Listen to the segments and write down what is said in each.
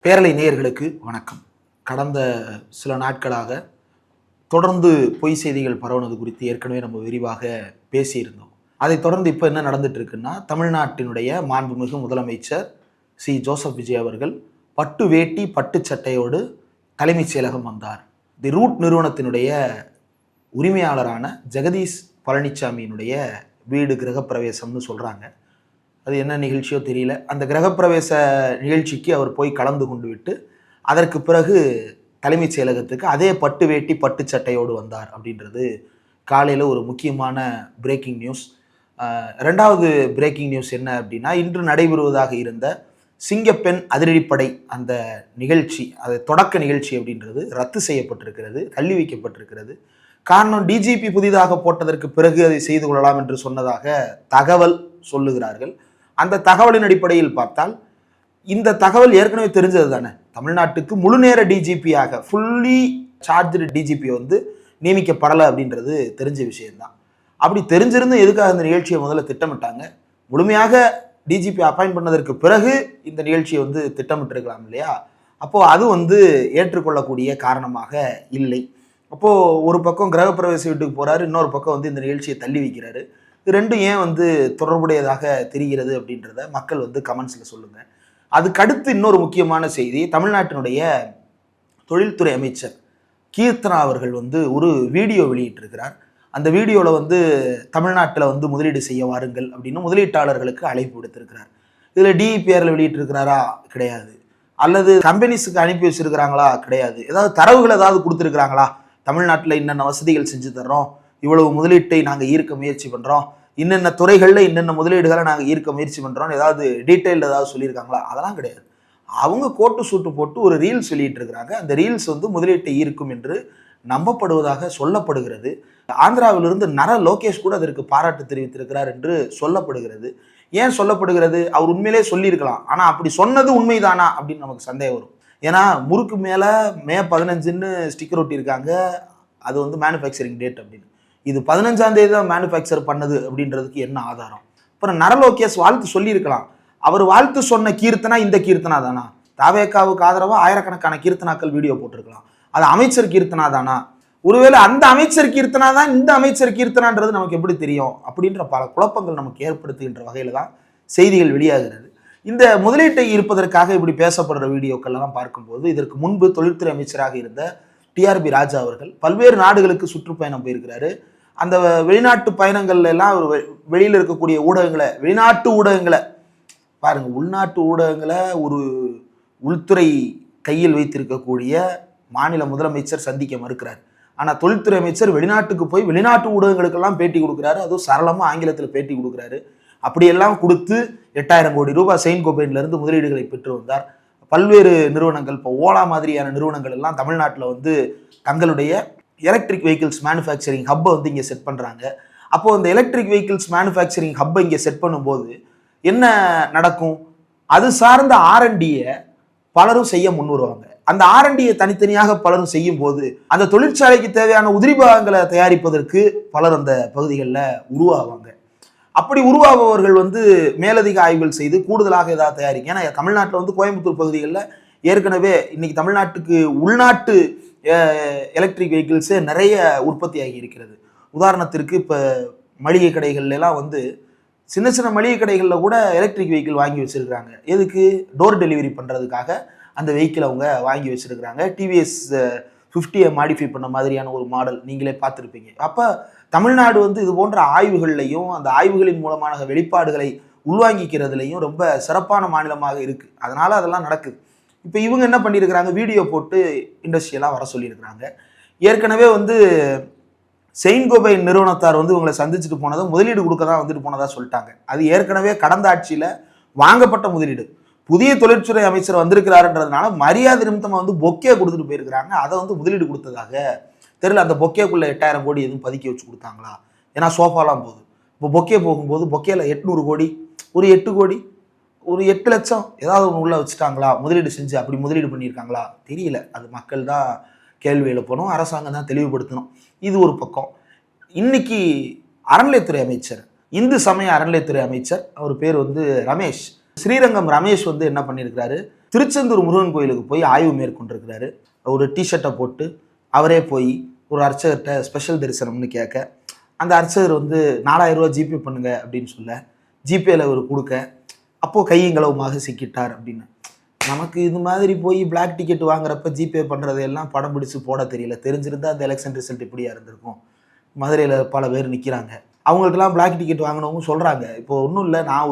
பேரலை நேயர்களுக்கு வணக்கம். கடந்த சில நாட்களாக தொடர்ந்து பொய் செய்திகள் பரவுனது குறித்து ஏற்கனவே நம்ம விரிவாக பேசியிருந்தோம். அதைத் தொடர்ந்து இப்போ என்ன நடந்துட்டு இருக்குன்னா, தமிழ்நாட்டினுடைய மாண்புமிகு முதலமைச்சர் ஜோசப் விஜய் அவர்கள் பட்டு வேட்டி பட்டு சட்டையோடு தலைமைச் செயலகம் வந்தார். தி ரூட் நிறுவனத்தினுடைய உரிமையாளரான ஜெகதீஷ் பழனிசாமியினுடைய வீடு கிரகப்பிரவேசம்னு சொல்கிறாங்க. அது என்ன நிகழ்ச்சியோ தெரியல. அந்த கிரகப்பிரவேச நிகழ்ச்சிக்கு அவர் போய் கலந்து கொண்டு விட்டு அதற்கு பிறகு தலைமைச் செயலகத்துக்கு அதே பட்டு வேட்டி பட்டு சட்டையோடு வந்தார் அப்படின்றது காலையில் ஒரு முக்கியமான பிரேக்கிங் நியூஸ். ரெண்டாவது பிரேக்கிங் நியூஸ் என்ன அப்படின்னா, இன்று நடைபெறுவதாக இருந்த சிங்கப்பெண் அதிரடிப்படை அந்த நிகழ்ச்சி, அது தொடக்க நிகழ்ச்சி அப்படின்றது ரத்து செய்யப்பட்டிருக்கிறது, தள்ளி வைக்கப்பட்டிருக்கிறது. காரணம், டிஜிபி புதிதாக போட்டதற்கு பிறகு அதை செய்து கொள்ளலாம் என்று சொன்னதாக தகவல் சொல்லுகிறார்கள். அந்த தகவலின் அடிப்படையில் பார்த்தால் இந்த தகவல் ஏற்கனவே தெரிஞ்சது தானே. தமிழ்நாட்டுக்கு முழு நேர டிஜிபியாக ஃபுல்லி சார்ஜ்டு டிஜிபி நியமிக்கப்படலை அப்படின்றது தெரிஞ்ச விஷயம்தான். அப்படி தெரிஞ்சிருந்து எதுக்காக இந்த நிகழ்ச்சியை முதல்ல திட்டமிட்டாங்க? முழுமையாக டிஜிபி அப்பாயிண்ட் பண்ணதற்கு பிறகு இந்த நிகழ்ச்சியை திட்டமிட்டிருக்கலாம் இல்லையா? அப்போது அது ஏற்றுக்கொள்ளக்கூடிய காரணமாக இல்லை. அப்போது ஒரு பக்கம் கிரகப்பிரவேச வீட்டுக்கு போகிறாரு, இன்னொரு பக்கம் இந்த நிகழ்ச்சியை தள்ளி வைக்கிறாரு. இது ரெண்டும் ஏன் தொடர்புடையதாக தெரிகிறது அப்படின்றத மக்கள் கமெண்ட்ஸில் சொல்லுங்கள். அதுக்கடுத்து இன்னொரு முக்கியமான செய்தி, தமிழ்நாட்டினுடைய தொழில்துறை அமைச்சர் கீர்த்தனா அவர்கள் ஒரு வீடியோ வெளியிட்டிருக்கிறார். அந்த வீடியோவில் தமிழ்நாட்டில் முதலீடு செய்ய வாருங்கள் அப்படின்னு முதலீட்டாளர்களுக்கு அழைப்பு விடுத்திருக்கிறார். இதில் டிஇபிஆரில் வெளியிட்டிருக்கிறாரா? கிடையாது. அல்லது கம்பெனிஸுக்கு அனுப்பி வச்சிருக்கிறாங்களா? கிடையாது. ஏதாவது தரவுகள் ஏதாவது கொடுத்துருக்குறாங்களா? தமிழ்நாட்டில் என்னென்ன வசதிகள் செஞ்சு தர்றோம், இவ்வளவு முதலீட்டை நாங்கள் ஈர்க்க முயற்சி பண்ணுறோம், இன்னென்ன துறைகளில் இன்னென்ன முதலீடுகளை நாங்கள் ஈர்க்க முயற்சி பண்ணுறோம், ஏதாவது டீட்டெயில் ஏதாவது சொல்லியிருக்காங்களா? அதெல்லாம் கிடையாது. அவங்க கோட்டு சூட்டு போட்டு ஒரு ரீல்ஸ் வெளியிட்டு இருக்கிறாங்க. அந்த ரீல்ஸ் முதலீட்டை ஈர்க்கும் என்று நம்பப்படுவதாக சொல்லப்படுகிறது. ஆந்திராவிலிருந்து நர லோகேஷ் கூட அதற்கு பாராட்டு தெரிவித்திருக்கிறார் என்று சொல்லப்படுகிறது. ஏன் சொல்லப்படுகிறது? அவர் உண்மையிலே சொல்லியிருக்கலாம். ஆனால் அப்படி சொன்னது உண்மைதானா அப்படின்னு நமக்கு சந்தேகம் வரும். ஏன்னா முறுக்கு மேலே மே 15ன்னு ஸ்டிக்கர் ஒட்டியிருக்காங்க. அது மேனுஃபேக்சரிங் டேட் அப்படின்னு. இது 15ஆம் தேதி தான் மேனுஃபேக்சர் பண்ணது அப்படின்றதுக்கு என்ன ஆதாரம்? அப்புறம் நரலோகேஷ் வாழ்த்து சொல்லியிருக்கலாம். அவர் வாழ்த்து சொன்ன கீர்த்தனா இந்த கீர்த்தனா தானா? தாவேக்காவுக்கு ஆதரவாக ஆயிரக்கணக்கான கீர்த்தனாக்கள் வீடியோ போட்டிருக்கலாம். அது அமைச்சர் கீர்த்தனா தானா? ஒருவேளை அந்த அமைச்சர் கீர்த்தனா தான் இந்த அமைச்சர் கீர்த்தனான்றது நமக்கு எப்படி தெரியும்? அப்படின்ற பல குழப்பங்கள் நமக்கு ஏற்படுத்துகின்ற வகையில் தான் செய்திகள் வெளியாகிறது. இந்த முதலீட்டை ஈர்ப்பதற்காக இப்படி பேசப்படுற வீடியோக்கள்லாம் பார்க்கும்போது, இதற்கு முன்பு தொழில்துறை அமைச்சராக இருந்த டிஆர்பி ராஜா அவர்கள் பல்வேறு நாடுகளுக்கு சுற்றுப்பயணம் போயிருக்கிறாரு. அந்த வெளிநாட்டு பயணங்கள்ல எல்லாம் ஒரு வெளியில் இருக்கக்கூடிய ஊடகங்களை, வெளிநாட்டு ஊடகங்களை பாருங்க, உள்நாட்டு ஊடகங்களை ஒரு உள்துறை கையில் வைத்திருக்கக்கூடிய மாநில முதலமைச்சர் சந்திக்க மறுக்கிறார். ஆனால் தொழில்துறை அமைச்சர் வெளிநாட்டுக்கு போய் வெளிநாட்டு ஊடகங்களுக்கெல்லாம் பேட்டி கொடுக்குறாரு. அதுவும் சரளமாக ஆங்கிலத்தில் பேட்டி கொடுக்குறாரு. அப்படியெல்லாம் கொடுத்து 8000 கோடி ரூபாய் செயின் கோபைன்லேருந்து முதலீடுகளை பெற்று வந்தார். பல்வேறு நிறுவனங்கள், இப்போ ஓலா மாதிரியான நிறுவனங்கள் எல்லாம் தமிழ்நாட்டில் தங்களுடைய எலக்ட்ரிக் வெஹிக்கிள்ஸ் மேனுஃபேக்சரிங் ஹப்பை இங்கே செட் பண்ணுறாங்க. அப்போது இந்த எலக்ட்ரிக் வெஹிக்கிள்ஸ் மேனுஃபேக்சரிங் ஹப்பை இங்கே செட் பண்ணும்போது என்ன நடக்கும்? அது சார்ந்த ஆர்என்டியை பலரும் செய்ய முன் வருவாங்க. அந்த ஆர்என்டியை தனித்தனியாக பலரும் செய்யும் போது அந்த தொழிற்சாலைக்கு தேவையான உதிரி பாகங்களை தயாரிப்பதற்கு பலர் அந்த பகுதிகளில் உருவாவாங்க. அப்படி உருவாபவர்கள் மேலதிக ஆய்வுகள் செய்து கூடுதலாக ஏதாவது தயாரிக்க. ஏன்னா தமிழ்நாட்டில் கோயம்புத்தூர் பகுதிகளில் ஏற்கனவே இன்னைக்கு தமிழ்நாட்டுக்கு உள்நாட்டு எலக்ட்ரிக் வெஹிக்கிள்ஸே நிறைய உற்பத்தி ஆகி இருக்கிறது. உதாரணத்திற்கு இப்போ மளிகை கடைகள்லாம் சின்ன சின்ன மளிகை கடைகளில் கூட எலக்ட்ரிக் வெஹிக்கிள் வாங்கி வச்சுருக்கிறாங்க. எதுக்கு? டோர் டெலிவரி பண்ணுறதுக்காக அந்த வெஹிக்கிள் அவங்க வாங்கி வச்சுருக்கிறாங்க. டிவிஎஸ் 50 மாடிஃபை பண்ண மாதிரியான ஒரு மாடல் நீங்களே பார்த்துருப்பீங்க. அப்போ தமிழ்நாடு இது போன்ற ஆய்வுகள்லையும் அந்த ஆய்வுகளின் மூலமான வெளிப்பாடுகளை உள்வாங்கிக்கிறதுலையும் ரொம்ப சிறப்பான மாநிலமாக இருக்குது. அதனால் அதெல்லாம் நடக்குது. இப்போ இவங்க என்ன பண்ணியிருக்கிறாங்க? வீடியோ போட்டு இண்டஸ்ட்ரியெல்லாம் வர சொல்லியிருக்கிறாங்க. ஏற்கனவே செயின் கோபைன் நிறுவனத்தார் இவங்களை சந்திச்சுட்டு போனதை முதலீடு கொடுக்க தான் போனதாக சொல்லிட்டாங்க. அது ஏற்கனவே கடந்த ஆட்சியில் வாங்கப்பட்ட முதலீடு. புதிய தொழிற்துறை அமைச்சர் வந்திருக்கிறாருன்றதுனால மரியாதை நிமித்தமாக பொக்கே கொடுத்துட்டு போயிருக்கிறாங்க. அதை முதலீடு கொடுத்ததாக தெரியல. அந்த பொக்கேக்குள்ளே 8000 கோடி எதுவும் பதுக்கி வச்சு கொடுத்தாங்களா? ஏன்னா சோஃபாலாம் போகுது. இப்போ பொக்கே போகும்போது பொக்கேல 800 கோடி, ஒரு 8 கோடி, ஒரு 8 லட்சம் ஏதாவது ஒன்று உள்ளே வச்சுட்டாங்களா? முதலீடு செஞ்சு அப்படி முதலீடு பண்ணியிருக்காங்களா? தெரியல. அது மக்கள் தான் கேள்வி எழுப்பணும், அரசாங்கம் தான் தெளிவுபடுத்தணும். இது ஒரு பக்கம். இன்னைக்கு அறநிலையத்துறை அமைச்சர், இந்து சமய அறநிலையத்துறை அமைச்சர், அவர் பேர் ரமேஷ், ஸ்ரீரங்கம் ரமேஷ் என்ன பண்ணியிருக்கிறாரு? திருச்செந்தூர் முருகன் கோயிலுக்கு போய் ஆய்வு மேற்கொண்டிருக்கிறாரு. ஒரு டிஷர்ட்டை போட்டு அவரே போய் ஒரு அர்ச்சகர்கிட்ட ஸ்பெஷல் தரிசனம்னு கேட்க, அந்த அர்ச்சகர் வந்து 4000 ரூபா ஜிபே பண்ணுங்க அப்படின்னு சொல்ல, ஜிபேல அவர் கொடுக்க, அப்போது கையங்களவுமாக சிக்கிட்டார் அப்படின்னு. நமக்கு இது மாதிரி போய் பிளாக் டிக்கெட் வாங்குறப்ப ஜிபே பண்ணுறதையெல்லாம் படம் பிடிச்சி போட தெரியல. தெரிஞ்சிருந்தால் அந்த எலெக்ஷன் ரிசல்ட் இப்படியா இருந்திருக்கும். மதுரையில் பல பேர் நிற்கிறாங்க. அவங்களுக்கெல்லாம் பிளாக் டிக்கெட் வாங்கினவங்க சொல்கிறாங்க. இப்போ ஒன்றும் இல்லை, நான்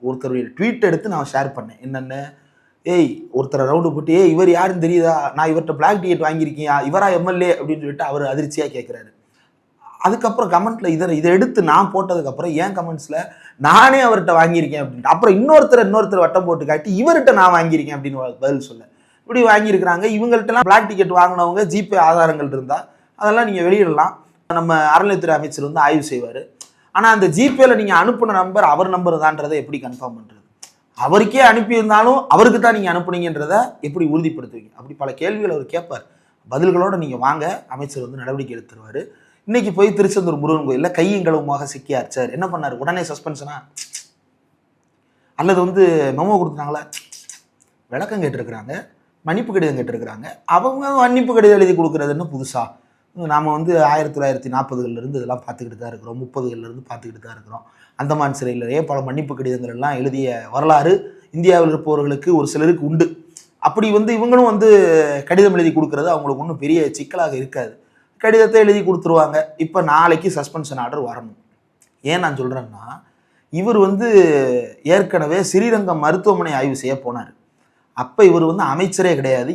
ஒருத்தருடைய ட்வீட் எடுத்து நான் ஷேர் பண்ணேன். என்னென்ன, ஏய் ஒருத்தரை ரவுண்டு போட்டு, ஏய் இவர் யாருன்னு தெரியுதா, நான் இவர்கிட்ட பிளாக் டிக்கெட் வாங்கியிருக்கியா, இவரா எம்எல்ஏ அப்படின்னு சொல்லிட்டு அவர் அதிர்ச்சியாக கேட்குறாரு. அதுக்கப்புறம் கமெண்ட்டில் இதை எடுத்து நான் போட்டதுக்கப்புறம் என் கமெண்ட்ஸில் நானே அவர்கிட்ட வாங்கியிருக்கேன் அப்படின்ட்டு, அப்புறம் இன்னொருத்தர் வட்டம் போட்டு காட்டி இவர்கிட்ட நான் வாங்கியிருக்கேன் அப்படின்னு பதில் சொல்ல, இப்படி வாங்கியிருக்கிறாங்க. இவங்கள்ட்டலாம் பிளாக் டிக்கெட் வாங்கினவங்க ஜிபே ஆதாரங்கள் இருந்தால் அதெல்லாம் நீங்கள் வெளியிடலாம். நம்ம அறநிலையத்துறை அமைச்சர் வந்து ஆய்வு செய்வார். ஆனால் அந்த ஜிபேல நீங்கள் அனுப்புன நம்பர் அவர் நம்பர் தான்றதை எப்படி கன்ஃபார்ம் பண்ணுறது? அவருக்கே அனுப்பியிருந்தாலும் அவருக்கு தான் நீங்கள் அனுப்புனீங்கன்றத எப்படி உறுதிப்படுத்துவீங்க? அப்படி பல கேள்விகள் அவர் கேட்பார். பதில்களோடு நீங்கள் வாங்க, அமைச்சர் வந்து நடவடிக்கை எடுத்துருவார். இன்னைக்கு போய் திருச்செந்தூர் முருகன் கோயிலில் கையங்களவுமாக சிக்கிய அர்ச்சகர் என்ன பண்ணார்? உடனே சஸ்பென்ஷனா அல்லது வந்து மெமோ கொடுத்துட்டாங்களா? விளக்கம் கேட்டிருக்கிறாங்க, மன்னிப்பு கடிதம் கேட்டிருக்கிறாங்க. அவங்க மன்னிப்பு கடிதம் எழுதி கொடுக்குறதுன்னு புதுசா? நாம் வந்து 1940களிலிருந்து இதெல்லாம் பார்த்துக்கிட்டு தான் இருக்கிறோம், 30களிலிருந்து பார்த்துக்கிட்டு தான் இருக்கிறோம். அந்தமான் சிறையிலேயே பல மன்னிப்பு கடிதங்கள் எல்லாம் எழுதிய வரலாறு இந்தியாவில் இருப்பவர்களுக்கு ஒரு சிலருக்கு உண்டு. அப்படி வந்து இவங்களும் வந்து கடிதம் எழுதி கொடுக்கறது அவங்களுக்கு ஒன்றும் பெரிய சிக்கலாக இருக்காது. கடிதத்தை எழுதி கொடுத்துருவாங்க. இப்போ நாளைக்கு சஸ்பென்ஷன் ஆர்டர் வரணும். ஏன் நான் சொல்கிறேன்னா, இவர் வந்து ஏற்கனவே ஸ்ரீரங்கம் மருத்துவமனை ஆய்வு செய்ய போனார். அப்போ இவர் வந்து அமைச்சரே கிடையாது,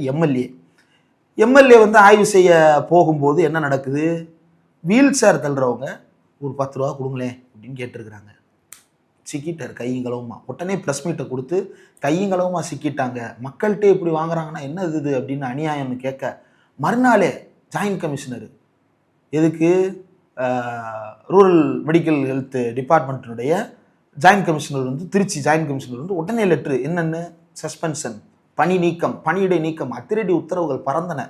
எம்எல்ஏ வந்து ஆய்வு செய்ய போகும்போது என்ன நடக்குது? வீல் சேர் தள்ளுறவங்க ஒரு 10 ரூபா கொடுங்களேன் அப்படின்னு கேட்டிருக்கிறாங்க. சிக்கிட்டார் கையங்களவுமா. உடனே ப்ரெஸ் மீட்டை கொடுத்து கையங்களவுமா சிக்கிட்டாங்க. மக்கள்கிட்ட இப்படி வாங்குறாங்கன்னா என்ன இது அப்படின்னு அநியாயம்னு கேட்க, மறுநாளே ஜாயின்ட் கமிஷனர், எதுக்கு, ரூரல் மெடிக்கல் ஹெல்த் டிபார்ட்மெண்ட்டினுடைய ஜாயின்ட் கமிஷனர் வந்து, திருச்சி ஜாயின்ட் கமிஷனர் வந்து உடனே லெட்ரு, என்னென்னு, சஸ்பென்ஷன், பணி நீக்கம், பணியிடை நீக்கம், அதிரடி உத்தரவுகள் பறந்தன.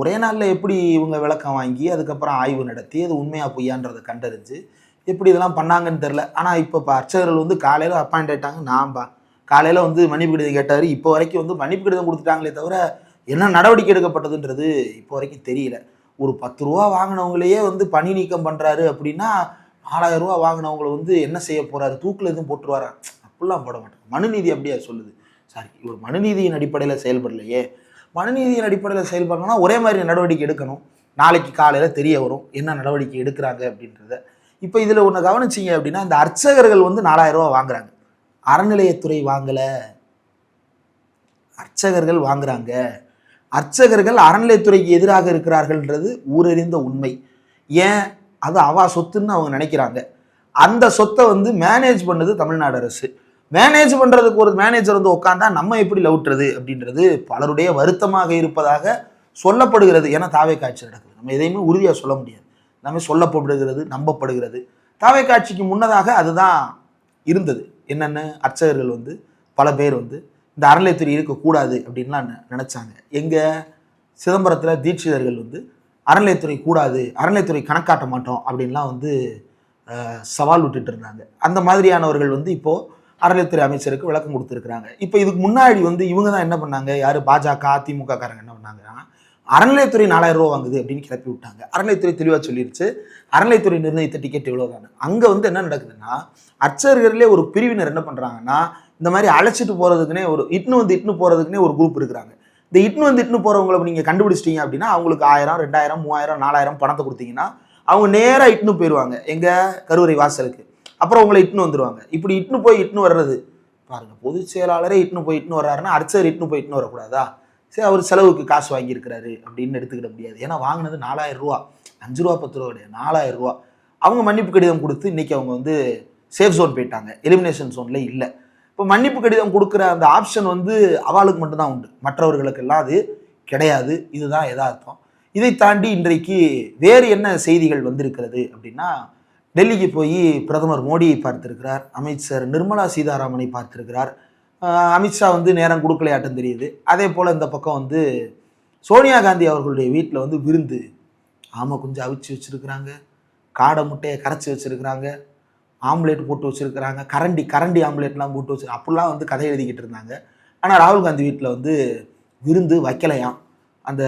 ஒரே நாளில் எப்படி இவங்க விளக்கம் வாங்கி அதுக்கப்புறம் ஆய்வு நடத்தி அது உண்மையாக பொய்யான்றதை கண்டறிஞ்சு எப்படி இதெல்லாம் பண்ணாங்கன்னு தெரில. ஆனால் இப்போ அர்ச்சகர்கள் வந்து காலையில் அப்பாயிண்ட் ஆகிட்டாங்க. காலையில் வந்து மன்னிப்பு கடிதம் கேட்டார். இப்போ வரைக்கும் வந்து மன்னிப்பு கடிதம் கொடுத்துட்டாங்களே தவிர என்ன நடவடிக்கை எடுக்கப்பட்டதுன்றது இப்போ வரைக்கும் தெரியல. ஒரு 10 ரூபா வாங்கினவங்களையே வந்து பணி நீக்கம் பண்ணுறாரு அப்படின்னா 4000 ரூபா வாங்கினவங்களை வந்து என்ன செய்ய போகிறாரு? தூக்கில் எதுவும் போட்டுருவாரா? அப்படிலாம் போட மாட்டாங்க. மனுநீதி அப்படியா சொல்லுது. சாரி, இவர் மனுநீதியின் அடிப்படையில் செயல்படலையே. மனுநீதியின் அடிப்படையில் செயல்படணும்னா ஒரே மாதிரி நடவடிக்கை எடுக்கணும். நாளைக்கு காலையில் தெரிய வரும் என்ன நடவடிக்கை எடுக்கிறாங்க அப்படின்றத. இப்போ இதில் ஒன்று கவனிச்சிங்க அப்படின்னா, இந்த அர்ச்சகர்கள் வந்து 4000 ரூபா வாங்குறாங்க. அறநிலையத்துறை வாங்கலை, அர்ச்சகர்கள் வாங்குறாங்க. அர்ச்சகர்கள் அறநிலையத்துறைக்கு எதிராக இருக்கிறார்கள்ன்றது ஊரறிந்த உண்மை. ஏன்? அது அவா சொத்துன்னு அவங்க நினைக்கிறாங்க. அந்த சொத்தை வந்து மேனேஜ் பண்ணது தமிழ்நாடு அரசு. மேனேஜ் பண்ணுறதுக்கு ஒரு மேனேஜர் வந்து உட்காந்தா நம்ம எப்படி லவுட்டுறது அப்படின்றது பலருடைய வருத்தமாக இருப்பதாக சொல்லப்படுகிறது. ஏன்னா தாவே காட்சி நடக்குது, நம்ம எதையுமே உறுதியாக சொல்ல முடியாது. எல்லாமே சொல்லப்படுகிறது, நம்பப்படுகிறது. தாவே காட்சிக்கு முன்னதாக அதுதான் இருந்தது. என்னென்ன, அர்ச்சகர்கள் வந்து பல பேர் வந்து இந்த அறநிலையத்துறை இருக்கக்கூடாது அப்படின்லாம் நினச்சாங்க. எங்கள் சிதம்பரத்தில் தீட்சிதர்கள் வந்து அறநிலையத்துறை கூடாது, அறநிலையத்துறை கணக்காட்ட மாட்டோம் அப்படின்லாம் வந்து சவால் விட்டுட்டு இருந்தாங்க. அந்த மாதிரியானவர்கள் வந்து இப்போது அறநிலையத்துறை அமைச்சருக்கு விளக்கம் கொடுத்துருக்குறாங்க. இப்போ இதுக்கு முன்னாடி வந்து இவங்க தான் என்ன பண்ணாங்க, யார், பாஜக அதிமுக காரங்க என்ன பண்ணாங்கன்னா, அறநிலையத்துறை 4000 ரூபா வாங்குது அப்படின்னு கிளப்பி விட்டாங்க. அறநிலையத்துறை தெளிவாக சொல்லிருச்சு, அறநிலையத்துறை நிர்ணயித்த டிக்கெட் இவ்வளோதானே. அங்கே வந்து என்ன நடக்குதுன்னா, அர்ச்சகர்களே ஒரு பிரிவினர் என்ன பண்ணுறாங்கன்னா, இந்த மாதிரி அழைச்சிட்டு போகிறதுக்குனே ஒரு இட்டுன்னு போகிறதுக்குனே ஒரு குரூப் இருக்கிறாங்க. இந்த இட்டுன்னு போகிறவங்களை நீங்கள் கண்டுபிடிச்சிட்டீங்க அப்படின்னா அவங்களுக்கு 1000, 2000, 3000, 4000 பணத்தை கொடுத்தீங்கன்னா அவங்க நேராக இட்டுன்னு போயிடுவாங்க எங்கள் கருவறை வாசலுக்கு. அப்புறம் உங்களை இட்டுன்னு வந்துடுவாங்க. இப்படி இட்டுன்னு வர்றது பாருங்கள், பொதுச் செயலாளரே இட்டுன்னு வர்றாருன்னா அர்ச்சகர் இட்டுன்னு வரக்கூடாதா? சரி, அவர் செலவுக்கு காசு வாங்கியிருக்கிறாரு அப்படின்னு எடுத்துக்கிட முடியாது. ஏன்னா வாங்கினது 4000 ரூபா, 5 ரூபா 10 ரூபா கிடையாது, 4000 ரூபா. அவங்க மன்னிப்பு கடிதம் கொடுத்து இன்றைக்கி அவங்க வந்து சேஃப் ஜோன் போயிட்டாங்க, எலிமினேஷன் ஜோனில் இல்லை. இப்போ மன்னிப்பு கடிதம் கொடுக்குற அந்த ஆப்ஷன் வந்து அவளுக்கு மட்டும்தான் உண்டு, மற்றவர்களுக்கெல்லாம் அது கிடையாது. இதுதான் யதார்த்தம். இதை தாண்டி இன்றைக்கு வேறு என்ன செய்திகள் வந்திருக்கிறது அப்படின்னா, டெல்லிக்கு போய் பிரதமர் மோடியை பார்த்திருக்கிறார், அமைச்சர் நிர்மலா சீதாராமனை பார்த்திருக்கிறார். அமித்ஷா வந்து நேரம் கொடுக்கலையாட்டம் தெரியுது. அதே போல் இந்த பக்கம் வந்து சோனியா காந்தி அவர்களுடைய வீட்டில் வந்து விருந்து, ஆமாம் கொஞ்சம் அவிச்சு வச்சுருக்கிறாங்க, காடை முட்டையை கரைச்சி வச்சுருக்கிறாங்க, ஆம்லேட் போட்டு வச்சுருக்கிறாங்க, கரண்டி ஆம்லேட்லாம் போட்டு அப்படிலாம் வந்து கதை எழுதிக்கிட்டு இருந்தாங்க. ஆனால் ராகுல் காந்தி வீட்டில் வந்து விருந்து வைக்கலையாம். அந்த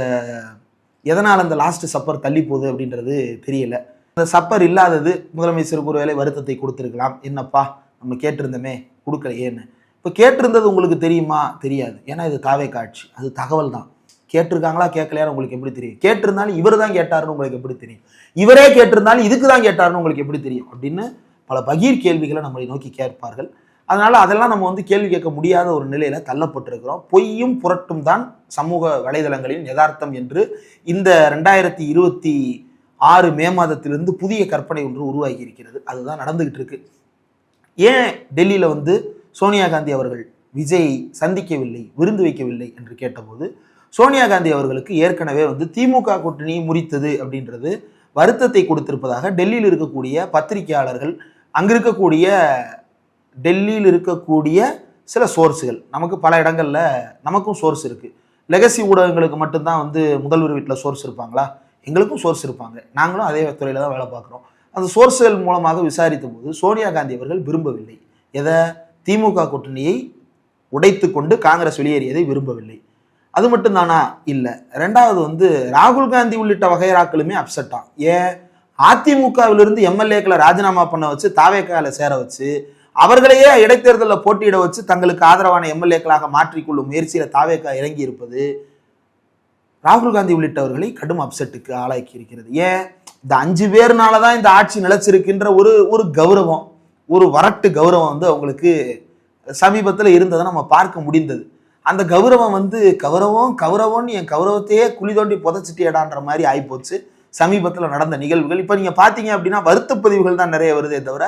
எதனால் அந்த லாஸ்ட் சப்பர் தள்ளி போகுது அப்படின்றது தெரியல. அந்த சப்பர் இல்லாதது முதலமைச்சருக்கு ஒரு வேளை வருத்தத்தை கொடுத்துருக்கலாம். என்னப்பா நம்ம கேட்டிருந்தோமே கொடுக்கலையேன்னு. இப்போ கேட்டிருந்தது உங்களுக்கு தெரியுமா? தெரியாது. ஏன்னா இது தாவே காட்சி, அது தகவல் தான். கேட்டிருக்காங்களா கேட்கலையான்னு உங்களுக்கு எப்படி தெரியும்? கேட்டிருந்தாலும் இவர் தான் கேட்டாருன்னு உங்களுக்கு எப்படி தெரியும்? இவரே கேட்டிருந்தாலும் இதுக்கு தான் கேட்டாருன்னு உங்களுக்கு எப்படி தெரியும்? அப்படின்னு பல பகீர் கேள்விகளை நம்மளை நோக்கி கேட்பார்கள். அதனால அதெல்லாம் நம்ம வந்து கேள்வி கேட்க முடியாத ஒரு நிலையில தள்ளப்பட்டிருக்கிறோம். பொய்யும் புரட்டும் தான் சமூக வலைதளங்களின் யதார்த்தம் என்று இந்த 2026 மே மாதத்திலிருந்து புதிய கற்பனை ஒன்று உருவாகி இருக்கிறது. அதுதான் நடந்துகிட்டு இருக்கு. ஏன் டெல்லியில வந்து சோனியா காந்தி அவர்கள் விஜய் சந்திக்கவில்லை, விருந்து வைக்கவில்லை என்று கேட்டபோது, சோனியா காந்தி அவர்களுக்கு ஏற்கனவே வந்து திமுக கூட்டணி முறித்தது அப்படின்றது வருத்தத்தை கொடுத்திருப்பதாக டெல்லியில் இருக்கக்கூடிய பத்திரிகையாளர்கள், அங்கு இருக்கக்கூடிய டெல்லியில் இருக்கக்கூடிய சில சோர்ஸுகள், நமக்கு பல இடங்கள்ல நமக்கும் சோர்ஸ் இருக்கு. லெகசி ஊடகங்களுக்கு மட்டும்தான் வந்து முதல்வர் வீட்டில் சோர்ஸ் இருப்பாங்களா? எங்களுக்கும் சோர்ஸ் இருப்பாங்க. நாங்களும் அதே துறையில தான் வேலை பார்க்குறோம். அந்த சோர்ஸ்கள் மூலமாக விசாரித்த போது சோனியா காந்தி அவர்கள் விரும்பவில்லை. எதை? திமுக கூட்டணியை உடைத்து கொண்டு காங்கிரஸ் வெளியேறியதை விரும்பவில்லை. அது மட்டும்தானா? இல்லை. ரெண்டாவது வந்து ராகுல் காந்தி உள்ளிட்ட வகைராக்களுமே அப்செட்டா. ஏன்? அதிமுகவிலிருந்து எம்எல்ஏக்களை ராஜினாமா பண்ண வச்சு தாவேக்கால சேர வச்சு அவர்களையே இடைத்தேர்தலில் போட்டியிட வச்சு தங்களுக்கு ஆதரவான எம்எல்ஏக்களாக மாற்றிக்கொள்ளும் முயற்சியில தாவேக்கா இறங்கி இருப்பது ராகுல் காந்தி உள்ளிட்டவர்களை கடும் அப்செட்டுக்கு ஆளாக்கி இருக்கிறது. ஏன்? இந்த 5 பேர்னாலதான் இந்த ஆட்சி நிலைச்சிருக்கின்ற ஒரு கௌரவம், ஒரு வரட்டு கௌரவம் வந்து அவங்களுக்கு சமீபத்தில் இருந்ததை நம்ம பார்க்க முடிந்தது. அந்த கௌரவம் வந்து கௌரவம்னு என் கௌரவத்தையே குழி தோண்டி புதைச்சிட்டியடான்ற மாதிரி ஆயிப்போச்சு சமீபத்தில் நடந்த நிகழ்வுகள். இப்போ நீங்க பாத்தீங்க அப்படின்னா வருத்த பதிவுகள் தான் நிறைய வருதே தவிர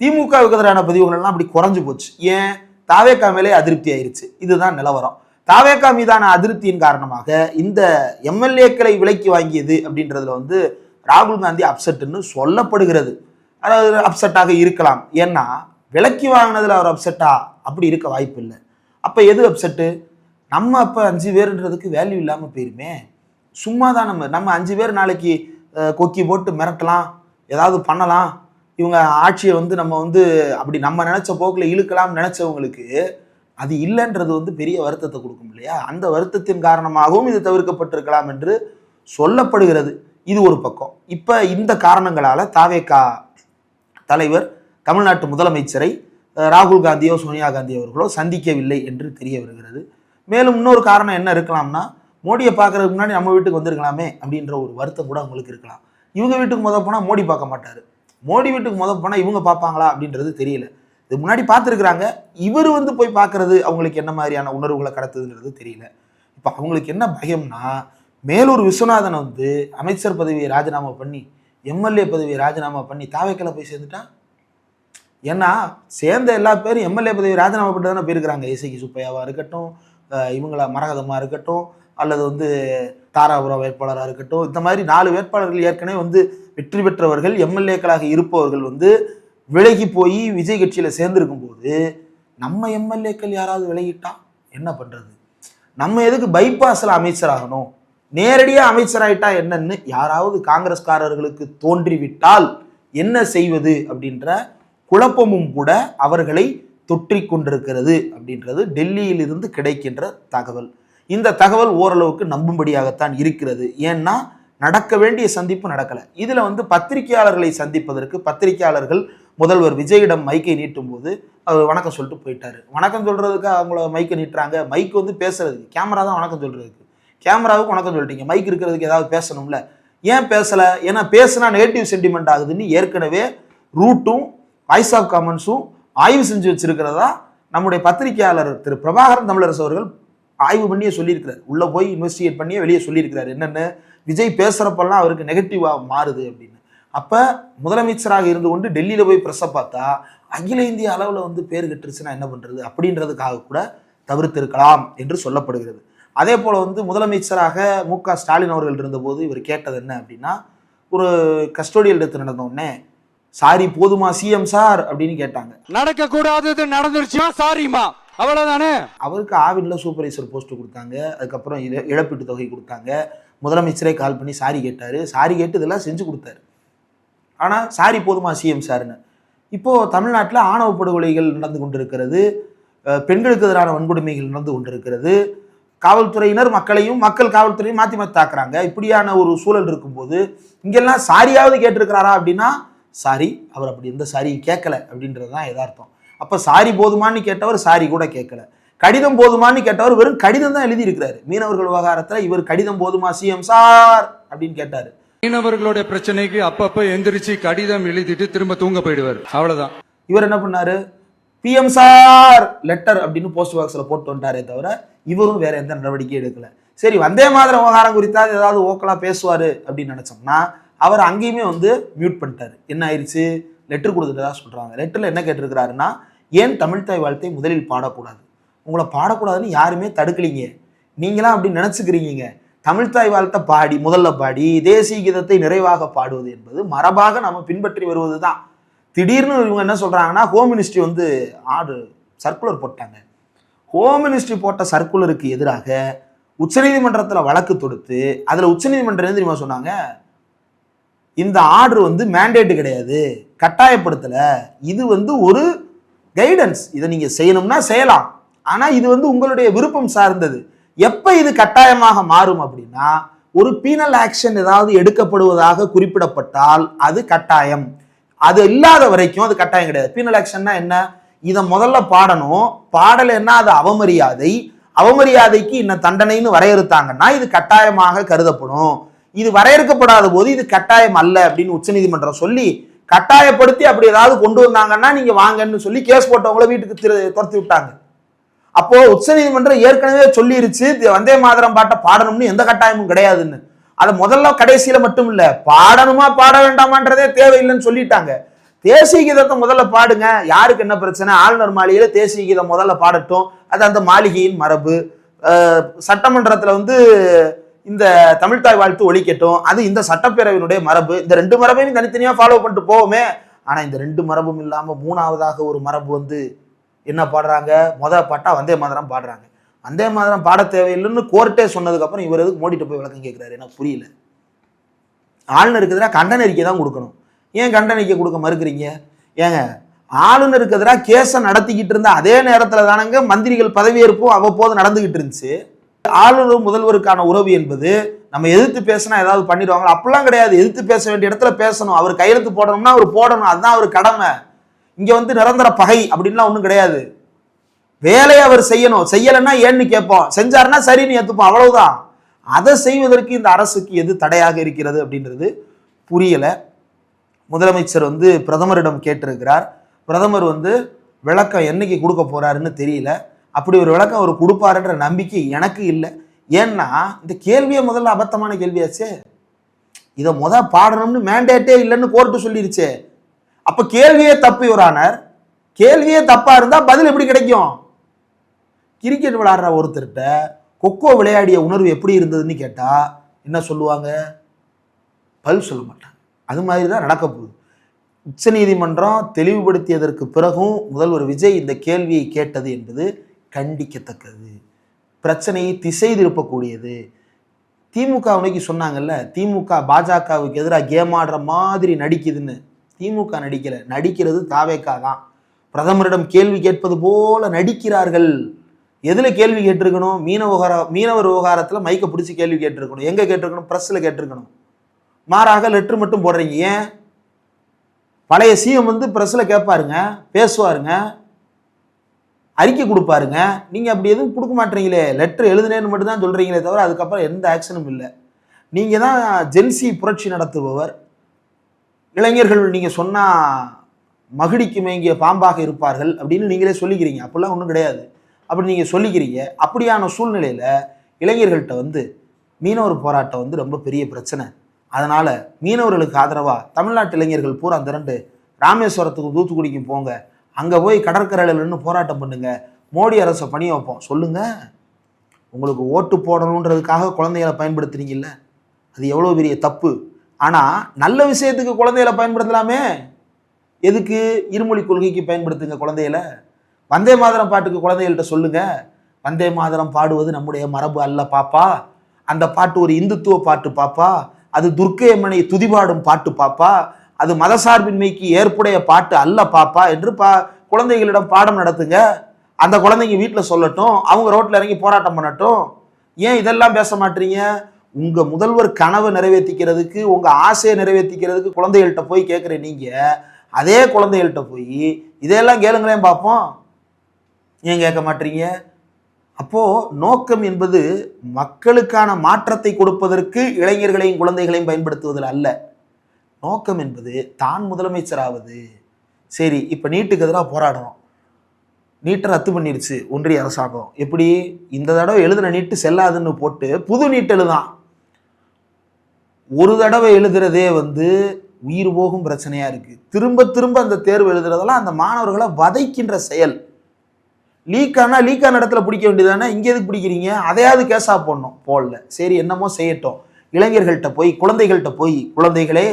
திமுகவுக்கு எதிரான பதிவுகள் எல்லாம் அப்படி குறைஞ்சு போச்சு. ஏன்? தாவேக்கா மேலே அதிருப்தி ஆயிருச்சு. இதுதான் நிலவரம். தாவேக்கா மீதான அதிருப்தியின் காரணமாக இந்த எம்எல்ஏக்களை விலைக்கு வாங்கியது அப்படின்றதுல வந்து ராகுல் காந்தி அப்செட்னு சொல்லப்படுகிறது. அதாவது அப்செட்டாக இருக்கலாம். ஏன்னா விலைக்கு வாங்கினதுல அவர் அப்செட்டா? அப்படி இருக்க வாய்ப்பு இல்லை. அப்ப எது அப்செட்டு? நம்ம அப்ப 5 பேருன்றதுக்கு வேல்யூ இல்லாம போயிருமே. சும்மா தான் நம்ம 5 பேர் நாளைக்கு கொக்கி போட்டு மிரட்டலாம், ஏதாவது பண்ணலாம், இவங்க ஆட்சியை வந்து நம்ம வந்து அப்படி நம்ம நினைச்ச போக்குல இழுக்கலாம் நினைச்சவங்களுக்கு அது இல்லைன்றது வந்து பெரிய வருத்தத்தை கொடுக்கும் இல்லையா? அந்த வருத்தத்தின் காரணமாகவும் இது தவிர்க்கப்பட்டிருக்கலாம் என்று சொல்லப்படுகிறது. இது ஒரு பக்கம். இப்ப இந்த காரணங்களால தாவேகா தலைவர் தமிழ்நாட்டு முதலமைச்சரை ராகுல் காந்தியோ சோனியா காந்தி அவர்களோ சந்திக்கவில்லை என்று தெரிய வருகிறது. மேலும் இன்னொரு காரணம் என்ன இருக்கலாம்னா, மோடியை பார்க்கறதுக்கு முன்னாடி நம்ம வீட்டுக்கு வந்திருக்கலாமே அப்படின்ற ஒரு வருத்தம் கூட அவங்களுக்கு இருக்கலாம். இவங்க வீட்டுக்கு முத போனா மோடி பார்க்க மாட்டாரு, மோடி வீட்டுக்கு முத போனா இவங்க பார்ப்பாங்களா அப்படின்றது தெரியல. இது முன்னாடி பார்த்துருக்குறாங்க, இவர் வந்து போய் பார்க்கறது அவங்களுக்கு என்ன மாதிரியான உணர்வுகளை கடத்துதுன்றது தெரியல. இப்போ அவங்களுக்கு என்ன பயம்னா, மேலூர் விஸ்வநாதன் வந்து அமைச்சர் பதவியை ராஜினாமா பண்ணி எம்எல்ஏ பதவியை ராஜினாமா பண்ணி தாவேக்கல போய் சேர்ந்துட்டா. ஏன்னா சேர்ந்த எல்லா பேரும் எம்எல்ஏ பதவி ராஜினாமா பண்ணிட்டு தானே போயிருக்கிறாங்க. இசைக்கு சுப்பையாவா இருக்கட்டும், இவங்கள மரகதமா இருக்கட்டும், அல்லது வந்து தாராபுரம் வேட்பாளராக இருக்கட்டும், இந்த மாதிரி 4 வேட்பாளர்கள் ஏற்கனவே வந்து வெற்றி பெற்றவர்கள் எம்எல்ஏக்களாக இருப்பவர்கள் வந்து விலகி போய் விஜய் கட்சியில சேர்ந்திருக்கும் போது நம்ம எம்எல்ஏக்கள் யாராவது விலகிட்டா என்ன பண்றது? நம்ம எதுக்கு பைபாஸ்ல அமைச்சராகணும்? நேரடியாக அமைச்சராயிட்டா என்னன்னு யாராவது காங்கிரஸ்காரர்களுக்கு தோன்றிவிட்டால் என்ன செய்வது அப்படின்ற குழப்பமும் கூட அவர்களை தொற்றிக் கொண்டிருக்கிறது அப்படின்றது டெல்லியில் இருந்து கிடைக்கின்ற தகவல். இந்த தகவல் ஓரளவுக்கு நம்பும்படியாகத்தான் இருக்கிறது. ஏன்னா நடக்க வேண்டிய சந்திப்பு நடக்கல. இதுல வந்து பத்திரிகையாளர்களை சந்திப்பதற்கு பத்திரிகையாளர்கள் முதல்வர் விஜயிடம் மைக்கை நீட்டும் போது அவர் வணக்கம் சொல்லிட்டு போயிட்டாரு. வணக்கம் சொல்றதுக்கு அவங்கள மைக்கை நீட்டுறாங்க. மைக் வந்து பேசுறதுக்கு, கேமரா தான் வணக்கம் சொல்றதுக்கு. கேமராவுக்கு வணக்கம் சொல்லிட்டீங்க, மைக் இருக்கிறதுக்கு ஏதாவது பேசணும்ல. ஏன் பேசல? ஏன்னா பேசினா நெகட்டிவ் சென்டிமெண்ட் ஆகுதுன்னு ஏற்கனவே ரூட்டும் வாய்ஸ் ஆஃப் காமன்ஸும் ஆய்வு செஞ்சு வச்சிருக்கிறதா நம்முடைய பத்திரிகையாளர் திரு பிரபாகரன் தமிழரசு அவர்கள் ஆய்வு பண்ணியே சொல்லியிருக்கிறார். உள்ள போய் இன்வெஸ்டிகேட் பண்ணியே வெளியே சொல்லியிருக்கிறார். என்னென்ன விஜய் பேசுறப்பெல்லாம் அவருக்கு நெகட்டிவா மாறுது அப்படின்னு. அப்ப முதலமைச்சராக இருந்து கொண்டு டெல்லியில போய் பிரஸை பார்த்தா அகில இந்திய அளவுல வந்து பேர் கட்டுருச்சுன்னா என்ன பண்றது அப்படின்றதுக்காக கூட தவிர்த்திருக்கலாம் என்று சொல்லப்படுகிறது. அதே போல வந்து முதலமைச்சராக மு.க. ஸ்டாலின் அவர்கள் இருந்தபோது இவர் கேட்டது என்ன அப்படின்னா, ஒரு கஸ்டோடியல் டெத் நடந்த உடனே சாரி போதுமா சிஎம் சார் அப்படின்னு கேட்டாங்க. நடக்க கூடாதது நடந்துருச்சுமா சாரிமா அவ்வளவுதானே. அவருக்கு ஆவின்ல சூப்பர்வைசர் போஸ்ட் கொடுத்தாங்க, அதுக்கப்புறம் இழப்பீட்டு தொகை கொடுத்தாங்க. முதலமைச்சரே கால் பண்ணி சாரி கேட்டாரு, சாரி கேட்டு இதெல்லாம் செஞ்சு கொடுத்தாரு. ஆனா சாரி போதுமா சிஎம் சார்னு. இப்போ தமிழ்நாட்டில் ஆணவ படுகொலைகள் நடந்து கொண்டிருக்கிறது. பெண்களுக்கு எதிரான வன்கொடுமைகள் நடந்து கொண்டிருக்கிறது, காவல்துறையினர் மக்களையும் மக்கள் காவல்துறையும் மாற்றி மாற்றி தாக்குறாங்க. இப்படியான ஒரு சூழல் இருக்கும்போது இங்கெல்லாம் சாரியாவது கேட்டிருக்கிறாரா அப்படின்னா சாரி, அவர் அப்படி எந்த சாரியும் கேட்கல அப்படின்றது தான் யதார்த்தம். அப்போ சாரி போதுமான்னு கேட்டவர் சாரி கூட கேட்கல, கடிதம் போதுமான்னு கேட்டவர் வெறும் கடிதம் தான் எழுதியிருக்கிறாரு. மீனவர்கள் விவகாரத்தில் இவர் கடிதம் போதுமா சிஎம் சார் அப்படின்னு கேட்டாரு. மீனவர்களுடைய பிரச்சனைக்கு அப்பப்ப எந்திரிச்சு கடிதம் எழுதிட்டு திரும்ப தூங்க போயிடுவார், அவ்வளவுதான். இவர் என்ன பண்ணாரு, பிஎம் சார் லெட்டர் அப்படின்னு போஸ்ட் பாக்ஸில் போட்டு வந்துட்டாரே தவிர இவரும் வேற எந்த நடவடிக்கையும் எடுக்கல. சரி, வந்தே மாதிரி விவகாரம் குறித்தாவது ஏதாவது ஓக்கலா பேசுவாரு அப்படின்னு நினைச்சோம்னா அவர் அங்கேயுமே மியூட் பண்ணிட்டாரு. என்ன ஆயிடுச்சு, லெட்டர் கொடுத்துட்டதா சொல்றாங்க. லெட்டர்ல என்ன கேட்டிருக்கிறாருன்னா, ஏன் தமிழ்த்தாய் வாழ்த்தை முதலில் பாடக்கூடாது, உங்களை பாடக்கூடாதுன்னு யாருமே தடுக்கலீங்க, நீங்களாம் அப்படி நினைச்சுக்கிறீங்க. தமிழ்த்தாய் வாழ்த்தை பாடி முதல்ல பாடி தேசிய கீதத்தை நிறைவாக பாடுவது என்பது மரபாக நம்ம பின்பற்றி வருவது தான். திடீர்னு இவங்க என்ன சொல்றாங்கன்னா, ஹோம் மினிஸ்ட்ரி சர்க்குலர் போட்டாங்க. ஹோம் மினிஸ்ட்ரி போட்ட சர்க்குலருக்கு எதிராக உச்சநீதிமன்றத்தில் வழக்கு தொடுத்து அதுல உச்சநீதிமன்றம் என்ன தெரியுமா சொன்னாங்க, இந்த ஆர்டர் மேண்டேட் கிடையாது, கட்டாயப்படுத்தல, இது ஒரு கைடன்ஸ், இதை நீங்க செய்யணும்னா செய்யலாம், ஆனா இது உங்களுடைய விருப்பம் சார்ந்தது. எப்ப இது கட்டாயமாக மாறும் அப்படின்னா, ஒரு பீனல் ஆக்ஷன் ஏதாவது எடுக்கப்படுவதாக குறிப்பிடப்பட்டால் அது கட்டாயம், அது இல்லாத வரைக்கும் அது கட்டாயம் கிடையாது. பீனல் ஆக்ஷன்னா என்ன, இதை முதல்ல பாடணும், பாடலைன்னா அது அவமரியாதை, அவமரியாதைக்கு இன்ன தண்டனைன்னு வரையறுத்தாங்கன்னா இது கட்டாயமாக கருதப்படும். இது வரையறுக்கப்படாத போது இது கட்டாயம் அல்ல அப்படின்னு உச்சநீதிமன்றம் சொல்லி கட்டாயப்படுத்தி அப்படி ஏதாவது கொண்டு வந்தாங்கன்னா நீங்க வாங்கன்னு சொல்லி கேஸ் போட்டவங்கள வீட்டுக்கு துரத்தி விட்டாங்க. அப்போ உச்சநீதிமன்றம் ஏற்கனவே சொல்லிருச்சு வந்தே மாதரம் பாட்டை பாடணும்னு எந்த கட்டாயமும் கிடையாதுன்னு. அதை முதல்ல கடைசியில மட்டும் இல்ல, பாடணுமா பாட வேண்டாமான்றதே தேவையில்லைன்னு சொல்லிட்டாங்க. தேசிய கீதத்தை முதல்ல பாடுங்க, யாருக்கு என்ன பிரச்சனை, ஆளுநர் மாளிகையில தேசிய கீதம் முதல்ல பாடட்டும், அது அந்த மாளிகையின் மரபு. சட்டமன்றத்துல இந்த தமிழ்த்தாய் வாழ்த்து ஒழிக்கட்டும், அது இந்த சட்டப்பேரவையினுடைய மரபு. இந்த ரெண்டு மரபையும் தனித்தனியா ஃபாலோ பண்ணிட்டு போவோமே. ஆனா இந்த ரெண்டு மரபும் இல்லாம மூணாவதாக ஒரு மரபு என்ன பாடுறாங்க, பாட்டா வந்தே மாதரம் பாடுறாங்க. வந்தே மாதரம் பாட தேவையில்லைன்னு கோர்ட்டே சொன்னதுக்கு அப்புறம் இவர் எதுக்கு மோடிட்டு போய் விளக்கம் கேட்கிறாரு, எனக்கு புரியல. ஆளுநருக்கு எதிராக கண்டன அறிக்கை தான் கொடுக்கணும், ஏன் கண்டன அறிக்கை கொடுக்க மறுக்கிறீங்க? ஏங்க, ஆளுநருக்கு எதிராக கேஸை நடத்திக்கிட்டு இருந்த அதே நேரத்தில் தானங்க மந்திரிகள் பதவியேற்பும் அவ்வப்போது நடந்துகிட்டு இருந்துச்சு. ஆளுநர் முதல்வருக்கான உறவு என்பது நம்ம எதிர்த்து பேசினா ஏதாவது பண்ணிடுவாங்க, அப்படிலாம் கிடையாது. எதிர்த்து பேச வேண்டிய இடத்துல பேசணும், அவர் கையெழுத்து போடணும்னா அவர் போடணும், அதுதான் அவர் கடமை. இங்க நிரந்தர பகை அப்படின்லாம் ஒன்றும் கிடையாது. வேலையை அவர் செய்யணும், செய்யலைன்னா ஏன்னு கேட்போம், செஞ்சாருன்னா சரின்னு ஏற்றுப்போம், அவ்வளவுதான். அதை செய்வதற்கு இந்த அரசுக்கு எது தடையாக இருக்கிறது அப்படின்றது புரியல. முதலமைச்சர் பிரதமரிடம் கேட்டிருக்கிறார். பிரதமர் விளக்கம் என்னைக்கு கொடுக்க போறாருன்னு தெரியல. அப்படி ஒரு விளக்கம் அவர் கொடுப்பாருன்ற நம்பிக்கை எனக்கு இல்லை. ஏன்னா இந்த கேள்வியே முதல்ல அபத்தமான கேள்வியாச்சே. இதை பாடணும்னு மேண்டேட்டே இல்லைன்னு கோர்ட்டு சொல்லிருச்சே. அப்ப கேள்வியே தப்பு யுவரானர். கேள்வியே தப்பா இருந்தா பதில் எப்படி கிடைக்கும்? கிரிக்கெட் விளையாடுற ஒருத்தர்கிட்ட கொக்கோ விளையாடிய உணர்வு எப்படி இருந்ததுன்னு கேட்டா என்ன சொல்லுவாங்க? பதில் சொல்ல மாட்டாங்க. அது மாதிரி தான் நடக்க போகுது. உச்சநீதிமன்றம் தெளிவுபடுத்தியதற்கு பிறகும் முதல்வர் விஜய் இந்த கேள்வியை கேட்டது என்பது கண்டிக்கத்தக்கது, பிரச்சனையை திசை திருப்பக்கூடியது. திமுக அன்னைக்கு சொன்னாங்கல்ல, திமுக பாஜகவுக்கு எதிராக கேம் ஆடுற மாதிரி நடிக்குதுன்னு. திமுக நடிக்கல, நடிக்கிறது தாவேகா தான். பிரதமரிடம் கேள்வி கேட்பது போல நடிக்கிறார்கள். எதுல கேள்வி கேட்டிருக்கணும்? மீனவர் விவகாரத்துல மைக்க பிடிச்சி கேள்வி கேட்டிருக்கணும். எங்க கேட்டிருக்கணும்? பிரஸ்ல கேட்டிருக்கணும். மாறாக லெட்டர் மட்டும் போடுறீங்க. ஏன்? பழைய சிஎம் பிரஸ்ல கேட்பாருங்க, பேசுவாருங்க, அறிக்கை கொடுப்பாருங்க. நீங்க அப்படி எதுவும் கொடுக்க மாட்டீங்களே, லெட்டர் எழுதுனேன்னு மட்டும் தான் சொல்றீங்களே தவிர அதுக்கப்புறம் எந்த ஆக்ஷனும் இல்லை. நீங்க தான் ஜென்சி புரட்சி நடத்துபவர். இளைஞர்கள் நீங்க சொன்னா மகிடிக்கு மேங்கிய பாம்பாக இருப்பார்கள் அப்படின்னு நீங்களே சொல்லிக்கிறீங்க. அப்படிலாம் ஒன்றும் கிடையாது. அப்படி நீங்க சொல்லிக்கிறீங்க. அப்படியான சூழ்நிலையில இளைஞர்கள்ட்ட மீனவர் போராட்டம் ரொம்ப பெரிய பிரச்சனை. அதனால மீனவர்களுக்கு ஆதரவா தமிழ்நாட்டு இளைஞர்கள் பூரா திரண்டு ராமேஸ்வரத்துக்கும் தூத்துக்குடிக்கும் போங்க, அங்க போய் கடற்கரையில் நின்று போராட்டம் பண்ணுங்க, மோடி அரசை பணிய வைப்போம் சொல்லுங்க. உங்களுக்கு ஓட்டு போடணுன்றதுக்காக குழந்தைகளை பயன்படுத்துறீங்கல்ல, அது எவ்வளோ பெரிய தப்பு. ஆனா நல்ல விஷயத்துக்கு குழந்தைகளை பயன்படுத்தலாமே. எதுக்கு? இருமொழி கொள்கைக்கு பயன்படுத்துங்க குழந்தைகளை. வந்தே மாதரம் பாட்டுக்கு குழந்தைகள்கிட்ட சொல்லுங்க, வந்தே மாதரம் பாடுவது நம்முடைய மரபு அல்ல பாப்பா, அந்த பாட்டு ஒரு இந்துத்துவ பாட்டு பாப்பா, அது துர்க்கையம்மனை துதிபாடும் பாட்டு பாப்பா, அது மதசார்பின்மைக்கு ஏற்புடைய பாட்டு அல்ல பாப்பா என்று குழந்தைகளிடம் பாடம் நடத்துங்க. அந்த குழந்தைங்க வீட்டில் சொல்லட்டும், அவங்க ரோட்டில் இறங்கி போராட்டம் பண்ணட்டும். ஏன் இதெல்லாம் பேச மாட்டீங்க? உங்க முதல்வர் கனவை நிறைவேற்றிக்கிறதுக்கு, உங்க ஆசையை நிறைவேற்றிக்கிறதுக்கு குழந்தைகள்கிட்ட போய் கேட்குற நீங்க, அதே குழந்தைகள்கிட்ட போய் இதையெல்லாம் கேளுங்களேன் பார்ப்போம், ஏன் கேட்க மாட்டீங்க? அப்போ நோக்கம் என்பது மக்களுக்கான மாற்றத்தை கொடுப்பதற்கு இளைஞர்களையும் குழந்தைகளையும் பயன்படுத்துவதில் அல்ல. நோக்கம் என்பது தான் முதலமைச்சராவது. சரி, இப்ப நீட்டுக்கு எதிராக போராடுறோம். நீட்டை ரத்து பண்ணிருச்சு ஒன்றிய அரசாங்கம். எப்படி? இந்த தடவை எழுதுன நீட்டு செல்லாதுன்னு போட்டு புது நீட் எழுதான். ஒரு தடவை எழுதுறதே உயிர் போகும் பிரச்சனையா இருக்கு. திரும்ப திரும்ப அந்த தேர்வு எழுதுறதெல்லாம் அந்த மாணவர்களை வதைக்கின்ற செயல். லீக்கான இடத்துல பிடிக்க வேண்டியதானே, இங்க எதுக்கு பிடிக்கிறீங்க? அதையாவது கேஸா போடணும். போடல. சரி, என்னமோ செய்யட்டும். இளைஞர்கள்ட்ட போய், குழந்தைகள்கிட்ட போய், குழந்தைகளே,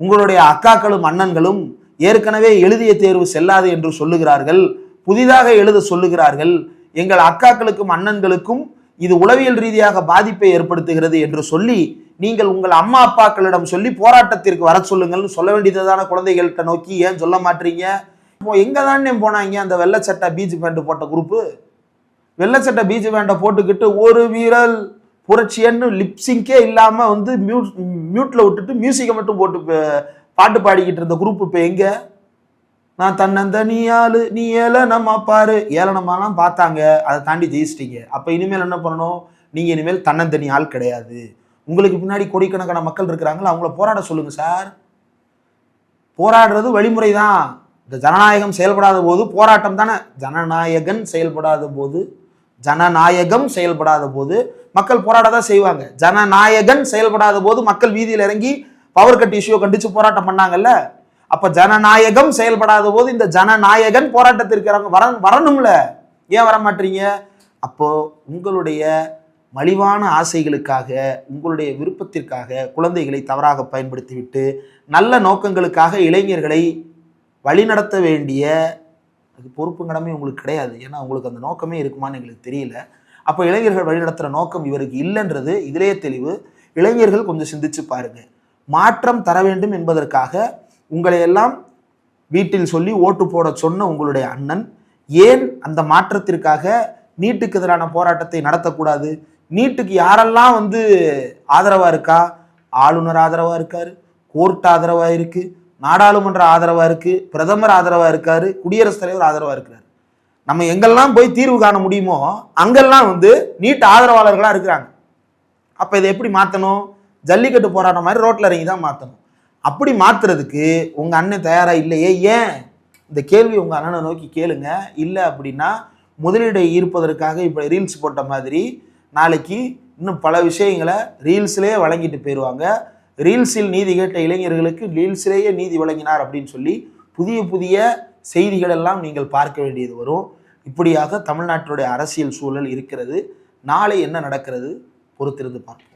உங்களுடைய அக்காக்களும் அண்ணன்களும் ஏற்கனவே எழுதிய தேர்வு செல்லாது என்று சொல்லுகிறார்கள், புதிதாக எழுத சொல்லுகிறார்கள். எங்கள் அக்காக்களுக்கும் அண்ணன்களுக்கும் இது உளவியல் ரீதியாக பாதிப்பை ஏற்படுத்துகிறது என்று சொல்லி நீங்கள் உங்கள் அம்மா அப்பாக்களிடம் சொல்லி போராட்டத்திற்கு வர சொல்லுங்கள்னு சொல்ல வேண்டியதான குழந்தைகள்கிட்ட நோக்கி ஏன் சொல்ல மாட்டீங்க? எங்க தானே போனாங்க அந்த வெள்ளச்சட்டை பீச் பேண்ட் போட்ட குரூப்பு? வெள்ளச்சட்டை பீச் பேண்டை போட்டுக்கிட்டு ஒரு வீரல் புரட்சியன்னு லிப்சிங்கே இல்லாம மியூட்ல விட்டுட்டு மியூசிக்கை மட்டும் போட்டு பாட்டு பாடிக்கிட்டு இருந்த குரூப் இப்ப எங்க? நான் தன்னந்த நீ ஆளு நீ ஏல நம்ம பாரு, ஏளனமாலாம் பார்த்தாங்க, அதை தாண்டி ஜெயிச்சிட்டீங்க. அப்ப இனிமேல் என்ன பண்ணணும்? நீங்க இனிமேல் தன்னந்தனி ஆள் கிடையாது. உங்களுக்கு பின்னாடி கோடிக்கணக்கான மக்கள் இருக்கிறாங்களா, அவங்கள போராட சொல்லுங்க சார். போராடுறது வழிமுறை தான். இந்த ஜனநாயகம் செயல்படாத போது போராட்டம் தானே. ஜனநாயகம் செயல்படாத போது மக்கள் போராடதான் செய்வாங்க. ஜனநாயகம் செயல்படாத போது மக்கள் வீதியில் இறங்கி பவர் கட் இஷ்யூ கண்டிச்சு போராட்டம் பண்ணாங்கல்ல. அப்ப ஜனநாயகம் செயல்படாத போது இந்த ஜனநாயகன் போராட்டத்திற்கு வரணும்ல. ஏன் வர மாட்டீங்க? அப்போ உங்களுடைய மலிவான ஆசைகளுக்காக, உங்களுடைய விருப்பத்திற்காக குழந்தைகளை தவறாக பயன்படுத்திவிட்டு நல்ல நோக்கங்களுக்காக இளைஞர்களை வழிநடத்த வேண்டிய அது பொறுப்பு கடமை உங்களுக்கு கிடையாது. ஏன்னா உங்களுக்கு அந்த நோக்கமே இருக்குமான்னு எங்களுக்கு தெரியல. அப்போ இளைஞர்கள் வழிநடத்துகிற நோக்கம் இவருக்கு இல்லைன்றது இதிலேயே தெளிவு. இளைஞர்கள் கொஞ்சம் சிந்திச்சு பாருங்க. மாற்றம் தர வேண்டும் என்பதற்காக உங்களை எல்லாம் வீட்டில் சொல்லி ஓட்டு போட சொன்ன உங்களுடைய அண்ணன் ஏன் அந்த மாற்றத்திற்காக நீட்டுக்கு எதிரான போராட்டத்தை நடத்தக்கூடாது? நீட்டுக்கு யாரெல்லாம் ஆதரவா இருக்கா? ஆளுநர் ஆதரவா இருக்காரு, கோர்ட் ஆதரவா இருக்கு, நாடாளுமன்ற ஆதரவா இருக்கு, பிரதமர் ஆதரவா இருக்காரு, குடியரசுத் தலைவர் ஆதரவா இருக்கிறார். நம்ம எங்கெல்லாம் போய் தீர்வு காண முடியுமோ அங்கெல்லாம் நீட் ஆதரவாளர்களா இருக்கிறாங்க. அப்ப இதை எப்படி மாத்தணும்? ஜல்லிக்கட்டு போராட்டம் மாதிரி ரோட்ல இறங்கி தான் மாத்தணும். அப்படி மாத்துறதுக்கு உங்க அண்ணன் தயாரா இல்லையே. ஏன்? இந்த கேள்வி உங்க அண்ணனை நோக்கி கேளுங்க. இல்லை அப்படின்னா முதலீடை ஈர்ப்பதற்காக இப்ப ரீல்ஸ் போட்ட மாதிரி நாளைக்கு இன்னும் பல விஷயங்களை ரீல்ஸ்லேயே வழங்கிட்டு போயிடுவாங்க. ரீல்ஸில் நீதி கேட்ட இளைஞர்களுக்கு ரீல்ஸிலேயே நீதி வழங்கினார் அப்படின்னு சொல்லி புதிய புதிய செய்திகள் எல்லாம் நீங்கள் பார்க்க வேண்டியது வரும். இப்படியாக தமிழ்நாட்டினுடைய அரசியல் சூழல் இருக்கிறது. நாளை என்ன நடக்கிறது பொறுத்திருந்து பார்ப்போம்.